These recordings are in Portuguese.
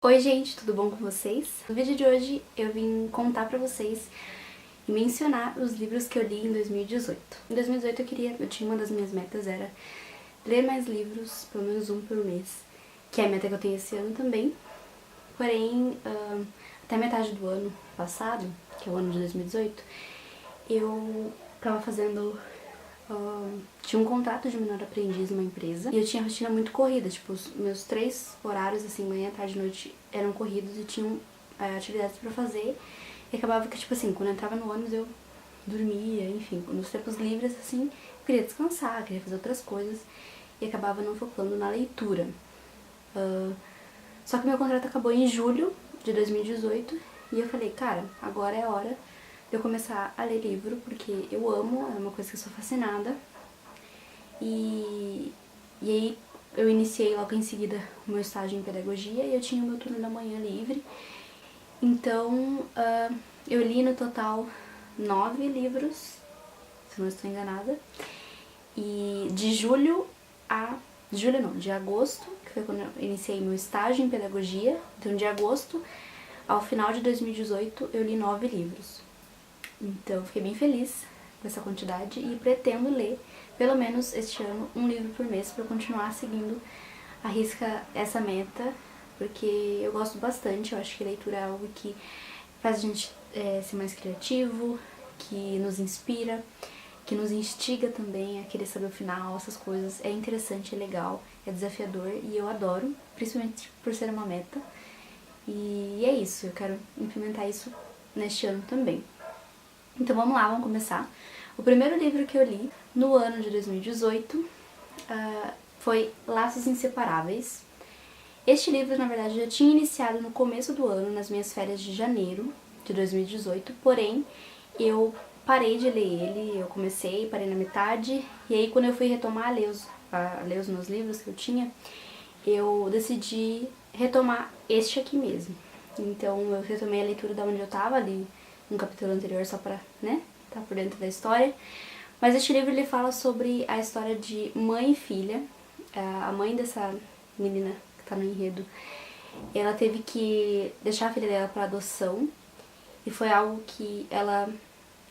Oi gente, tudo bom com vocês? No vídeo de hoje eu vim contar pra vocês e mencionar os livros que eu li em 2018. Em 2018 eu tinha uma das minhas metas era ler mais livros, pelo menos um por mês, que é a meta que eu tenho esse ano também. Porém, até metade do ano passado, que é o ano de 2018, eu tava fazendo tinha um contrato de menor aprendiz numa empresa e eu tinha rotina muito corrida, tipo, os meus 3 horários, assim, manhã, tarde e noite, eram corridos e tinham atividades pra fazer. E acabava que, tipo assim, quando eu entrava no ônibus eu dormia, enfim, nos tempos livres, assim, eu queria descansar, queria fazer outras coisas e acabava não focando na leitura. Só que meu contrato acabou em julho de 2018 e eu falei, cara, agora é a hora de eu começar a ler livro, porque eu amo, é uma coisa que eu sou fascinada. E aí eu iniciei logo em seguida o meu estágio em pedagogia e eu tinha o meu turno da manhã livre. Então eu li no total 9 livros, se não estou enganada. E de julho a... De julho não, de agosto, que foi quando eu iniciei meu estágio em pedagogia. Então de agosto ao final de 2018 eu li 9 livros. Então eu fiquei bem feliz com essa quantidade e pretendo ler, pelo menos este ano, um livro por mês para continuar seguindo à risca essa meta, porque eu gosto bastante, eu acho que leitura é algo que faz a gente ser mais criativo, que nos inspira, que nos instiga também a querer saber o final, essas coisas. É interessante, é legal, é desafiador e eu adoro, principalmente por ser uma meta. E é isso, eu quero implementar isso neste ano também. Então vamos lá, vamos começar. O primeiro livro que eu li no ano de 2018 foi Laços Inseparáveis. Este livro, na verdade, já tinha iniciado no começo do ano, nas minhas férias de janeiro de 2018, porém eu parei de ler ele, eu comecei, parei na metade, e aí quando eu fui retomar a ler os meus livros que eu tinha, eu decidi retomar este aqui mesmo. Então eu retomei a leitura da onde eu tava ali no capítulo anterior só pra, né, tá por dentro da história. Mas este livro ele fala sobre a história de mãe e filha. A mãe dessa menina que tá no enredo, ela teve que deixar a filha dela pra adoção e foi algo que ela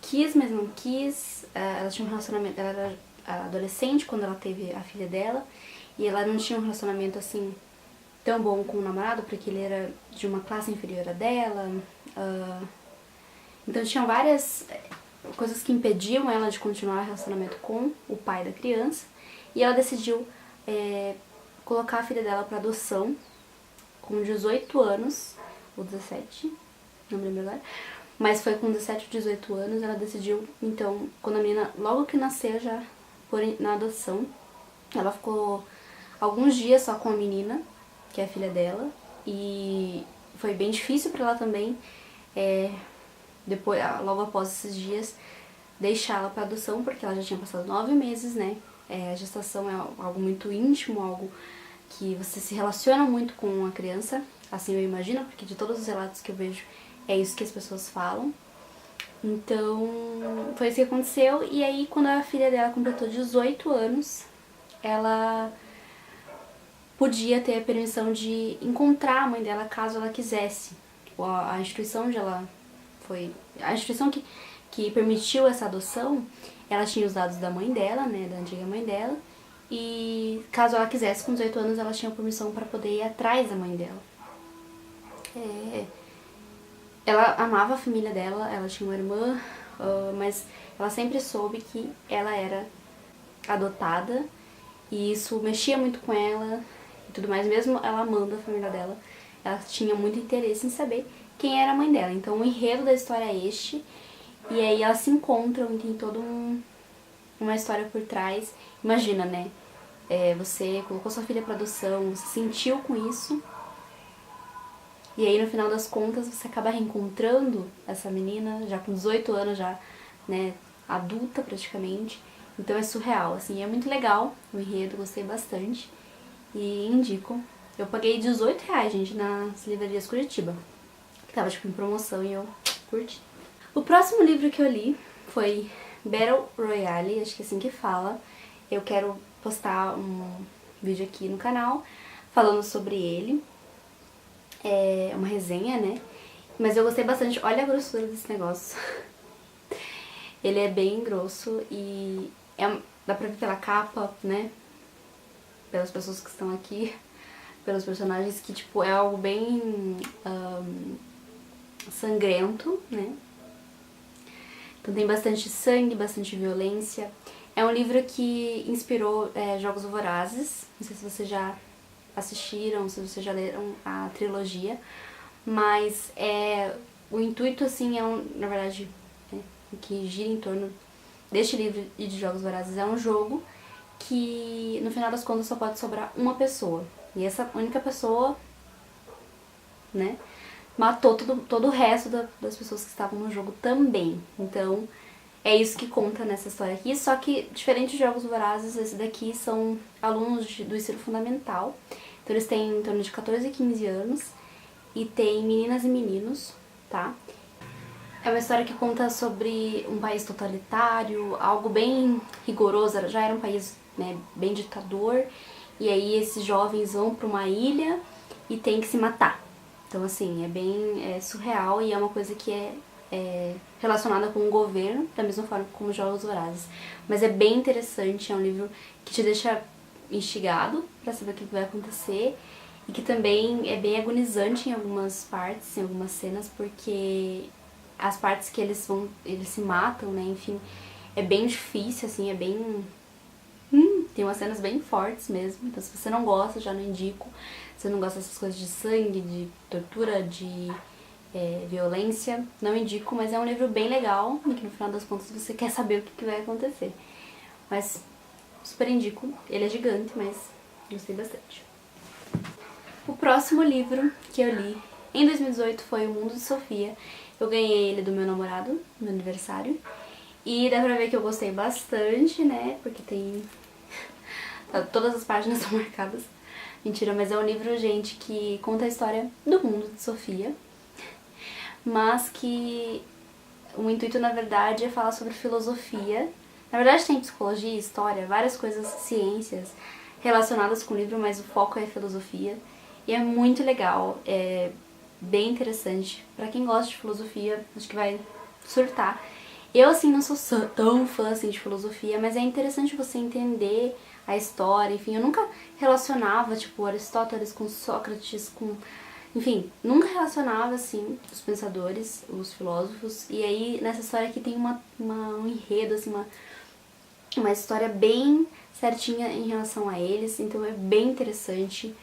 quis, mas não quis. Ela tinha um relacionamento, ela era adolescente quando ela teve a filha dela e ela não tinha um relacionamento assim tão bom com o namorado porque ele era de uma classe inferior à dela. Então tinham várias coisas que impediam ela de continuar o relacionamento com o pai da criança e ela decidiu colocar a filha dela para adoção com 18 anos, ou 17, não me lembro agora, mas foi com 17 ou 18 anos, ela decidiu, então, quando a menina, logo que nascer, já pôr na adoção. Ela ficou alguns dias só com a menina, que é a filha dela, e foi bem difícil para ela também, depois, logo após esses dias, deixá-la para adoção, porque ela já tinha passado 9 meses, né? A gestação é algo muito íntimo, algo que você se relaciona muito com a criança, assim eu imagino, porque de todos os relatos que eu vejo é isso que as pessoas falam. Então, foi isso que aconteceu, e aí quando a filha dela completou 18 anos, ela podia ter a permissão de encontrar a mãe dela caso ela quisesse. A instituição onde ela foi... A instituição que permitiu essa adoção, ela tinha os dados da mãe dela, né, da antiga mãe dela, e caso ela quisesse, com 18 anos, ela tinha permissão para poder ir atrás da mãe dela. Ela amava a família dela, ela tinha uma irmã, mas ela sempre soube que ela era adotada e isso mexia muito com ela e tudo mais, mesmo ela amando a família dela, ela tinha muito interesse em saber quem era a mãe dela. Então o enredo da história é este, e aí elas se encontram e tem toda uma história por trás. Imagina, né? Você colocou sua filha pra adoção, você sentiu com isso, e aí no final das contas você acaba reencontrando essa menina, já com 18 anos, já, né, adulta praticamente. Então é surreal, assim, é muito legal o enredo, gostei bastante e indico. Eu paguei R$ 18, gente, nas livrarias Curitiba, que tava tipo em promoção e eu curti. O próximo livro que eu li foi Battle Royale, acho que é assim que fala. Eu quero postar um vídeo aqui no canal falando sobre ele. É uma resenha, né? Mas eu gostei bastante. Olha a grossura desse negócio. Ele é bem grosso e dá pra ver pela capa, né? Pelas pessoas que estão aqui, pelos personagens, que tipo, é algo bem sangrento, né? Então tem bastante sangue, bastante violência. É um livro que inspirou Jogos Vorazes. Não sei se vocês já assistiram, se vocês já leram a trilogia. Mas o intuito, assim, na verdade, o que gira em torno deste livro e de Jogos Vorazes é um jogo que, no final das contas, só pode sobrar uma pessoa. E essa única pessoa, né, matou todo o resto das pessoas que estavam no jogo também. Então, é isso que conta nessa história aqui. Só que, diferente de Jogos Vorazes, esse daqui são alunos do ensino fundamental. Então, eles têm em torno de 14 e 15 anos. E tem meninas e meninos, tá? É uma história que conta sobre um país totalitário, algo bem rigoroso. Já era um país, né, bem ditador. E aí esses jovens vão pra uma ilha e tem que se matar. Então, assim, é bem surreal e é uma coisa que é relacionada com o governo, da mesma forma como Jogos Vorazes. Mas é bem interessante, é um livro que te deixa instigado pra saber o que vai acontecer e que também é bem agonizante em algumas partes, em algumas cenas, porque as partes que eles se matam, né, enfim, é bem difícil, assim, é bem... tem umas cenas bem fortes mesmo, então se você não gosta, já não indico. Se você não gosta dessas coisas de sangue, de tortura, de violência, não indico, mas é um livro bem legal e que no final das contas você quer saber o que vai acontecer. Mas super indico, ele é gigante, mas gostei bastante. O próximo livro que eu li em 2018 foi O Mundo de Sofia. Eu ganhei ele do meu namorado, no meu aniversário. E dá pra ver que eu gostei bastante, né? Porque tem... todas as páginas estão marcadas. Mentira, mas é um livro, gente, que conta a história do mundo de Sofia. Mas que o intuito, na verdade, é falar sobre filosofia. Na verdade tem psicologia, história, várias coisas, ciências relacionadas com o livro, mas o foco é filosofia. E é muito legal, é bem interessante. Pra quem gosta de filosofia, acho que vai surtar. Eu, assim, não sou tão fã assim, de filosofia, mas é interessante você entender a história, enfim. Eu nunca relacionava, tipo, Aristóteles com Sócrates, com... Enfim, nunca relacionava, assim, os pensadores, os filósofos. E aí, nessa história aqui tem um enredo, assim, uma história bem certinha em relação a eles. Então é bem interessante.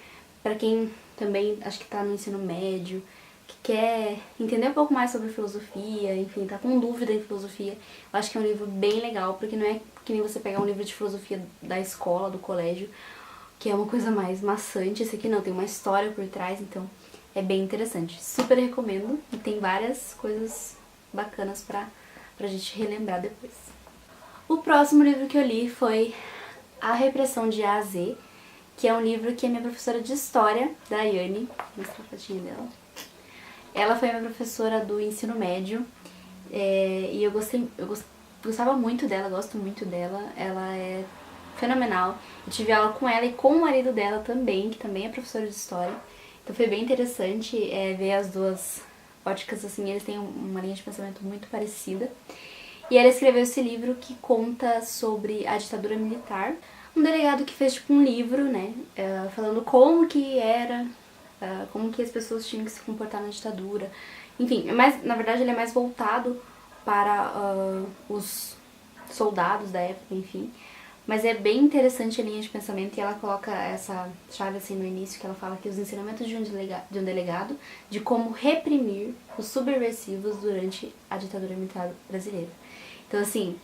Pra quem também, acho que tá no ensino médio, que quer entender um pouco mais sobre filosofia, enfim, tá com dúvida em filosofia, eu acho que é um livro bem legal, porque não é que nem você pegar um livro de filosofia da escola, do colégio, que é uma coisa mais maçante. Esse aqui não, tem uma história por trás, então é bem interessante. Super recomendo e tem várias coisas bacanas pra gente relembrar depois. O próximo livro que eu li foi A Repressão de A a Z, que é um livro que a minha professora de história, Daiane, vou mostrar a fotinha dela, ela foi minha professora do ensino médio, e eu gostava muito dela, gosto muito dela, ela é fenomenal. Eu tive aula com ela e com o marido dela também, que também é professor de história, então foi bem interessante ver as duas óticas, assim, eles têm uma linha de pensamento muito parecida. E ela escreveu esse livro que conta sobre a ditadura militar. Um delegado que fez tipo um livro, né, falando como que era, como que as pessoas tinham que se comportar na ditadura. Enfim, na verdade ele é mais voltado para os soldados da época, enfim. Mas é bem interessante a linha de pensamento e ela coloca essa chave assim no início, que ela fala que os ensinamentos de um delegado de como reprimir os subversivos durante a ditadura militar brasileira. Então, assim,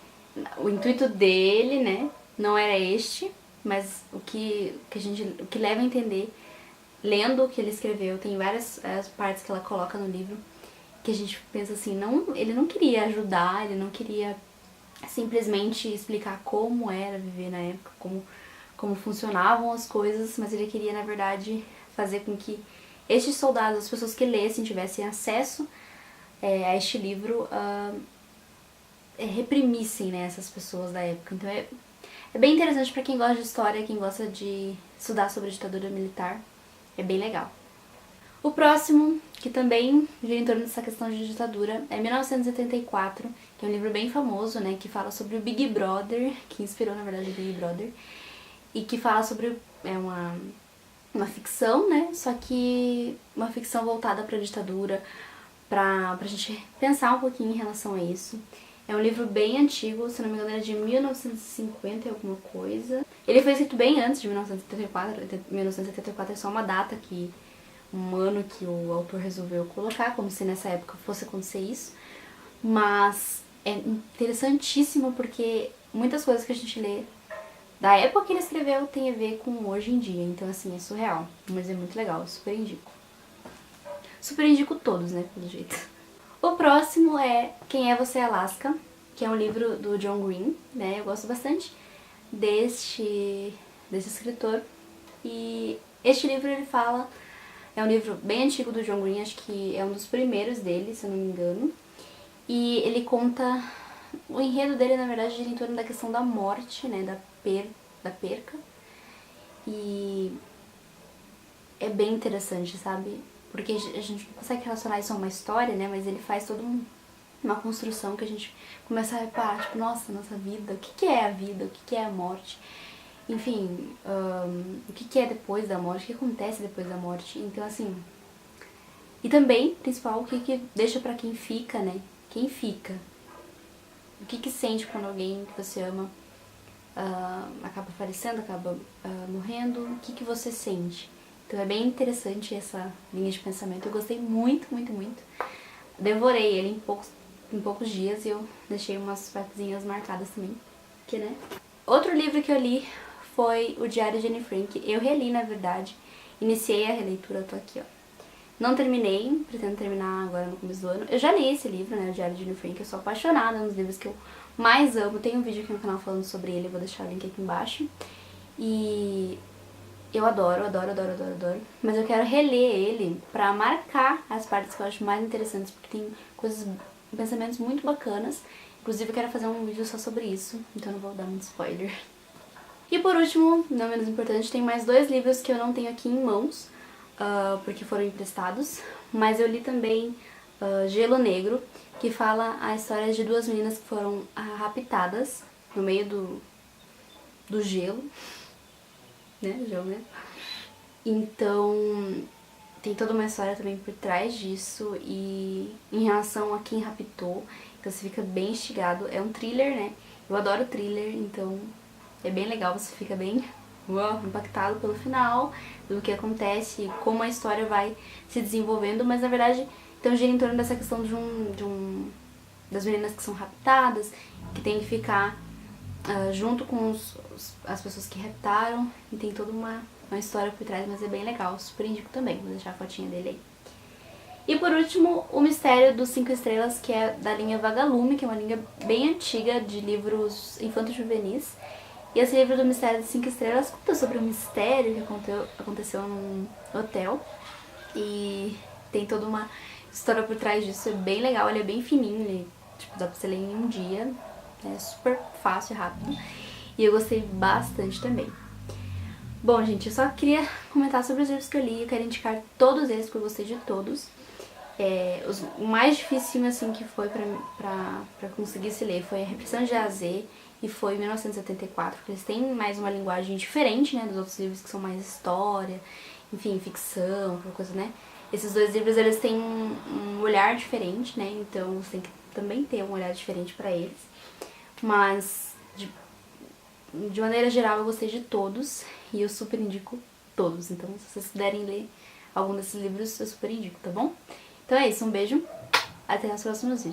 o intuito dele, né, não era este, mas o que leva a entender, lendo o que ele escreveu, tem várias partes que ela coloca no livro, que a gente pensa assim, ele não queria ajudar, ele não queria simplesmente explicar como era viver na época, como funcionavam as coisas, mas ele queria, na verdade, fazer com que estes soldados, as pessoas que lessem, tivessem acesso a este livro, reprimissem, né, essas pessoas da época. Então é bem interessante pra quem gosta de história, quem gosta de estudar sobre a ditadura militar, é bem legal. O próximo, que também gira em torno dessa questão de ditadura, é 1984, que é um livro bem famoso, né, que fala sobre o Big Brother, que inspirou, na verdade, o Big Brother, e que fala sobre uma ficção, né, só que uma ficção voltada para a ditadura, pra gente pensar um pouquinho em relação a isso. É um livro bem antigo, se não me engano era de 1950 e alguma coisa. Ele foi escrito bem antes de 1974, 1974 é só uma data que um ano que o autor resolveu colocar, como se nessa época fosse acontecer isso. Mas é interessantíssimo porque muitas coisas que a gente lê da época que ele escreveu tem a ver com hoje em dia. Então, assim, é surreal. Mas é muito legal, super indico. Super indico todos, né, pelo jeito. O próximo é Quem é Você, Alaska? Que é um livro do John Green, né? Eu gosto bastante desse escritor. E este livro, ele fala... É um livro bem antigo do John Green, acho que é um dos primeiros dele, se eu não me engano. E ele conta... O enredo dele, na verdade, gira em torno da questão da morte, né, da perca. E é bem interessante, sabe? Porque a gente não consegue relacionar isso a uma história, né, mas ele faz toda uma construção que a gente começa a reparar, tipo, nossa vida, o que é a vida, o que é a morte? Enfim, o que é depois da morte, o que acontece depois da morte. Então, assim... E também, principal, o que deixa pra quem fica, né? Quem fica? O que sente quando alguém que você ama acaba falecendo, acaba morrendo? O que você sente? Então é bem interessante essa linha de pensamento. Eu gostei muito, muito, muito. Devorei ele em poucos dias e eu deixei umas partezinhas marcadas também. Que, né? Outro livro que eu li foi O Diário de Anne Frank. Eu reli, na verdade. Iniciei a releitura, eu tô aqui, ó. Não terminei, pretendo terminar agora no começo do ano. Eu já li esse livro, né, O Diário de Anne Frank. Eu sou apaixonada, é um dos livros que eu mais amo. Tem um vídeo aqui no canal falando sobre ele, eu vou deixar o link aqui embaixo. E eu adoro, adoro, adoro, adoro, adoro. Mas eu quero reler ele pra marcar as partes que eu acho mais interessantes, porque tem coisas, pensamentos muito bacanas. Inclusive eu quero fazer um vídeo só sobre isso, então não vou dar muito spoiler. E por último, não menos importante, tem mais 2 livros que eu não tenho aqui em mãos, porque foram emprestados. Mas eu li também Gelo Negro, que fala a história de 2 meninas que foram raptadas no meio do gelo, né, gelo mesmo. Então, tem toda uma história também por trás disso e em relação a quem raptou, então você fica bem instigado. É um thriller, né? Eu adoro thriller, então é bem legal, você fica bem impactado pelo final, pelo que acontece, como a história vai se desenvolvendo, mas na verdade, então gira em torno dessa questão das meninas que são raptadas, que tem que ficar junto com as pessoas que raptaram, e tem toda uma história por trás, mas é bem legal, super indico também, vou deixar a fotinha dele aí. E por último, O Mistério dos 5 Estrelas, que é da linha Vagalume, que é uma linha bem antiga de livros infanto-juvenis. E esse livro do Mistério dos 5 Estrelas conta sobre um mistério que aconteceu num hotel. E tem toda uma história por trás disso, é bem legal, ele é bem fininho, ele, tipo, dá pra você ler em um dia, é super fácil e rápido. E eu gostei bastante também. Bom, gente, eu só queria comentar sobre os livros que eu li, eu quero indicar todos eles, porque eu gostei de todos. O mais difícil, assim, que foi pra conseguir se ler foi A Repressão de A a Z e foi 1974, porque eles têm mais uma linguagem diferente, né, dos outros livros que são mais história, enfim, ficção, aquela coisa, né. Esses 2 livros, eles têm um olhar diferente, né, então você tem que também ter um olhar diferente pra eles. Mas, de maneira geral, eu gostei de todos e eu super indico todos. Então, se vocês puderem ler algum desses livros, eu super indico, tá bom? Então é isso, um beijo, até os próximos vídeos.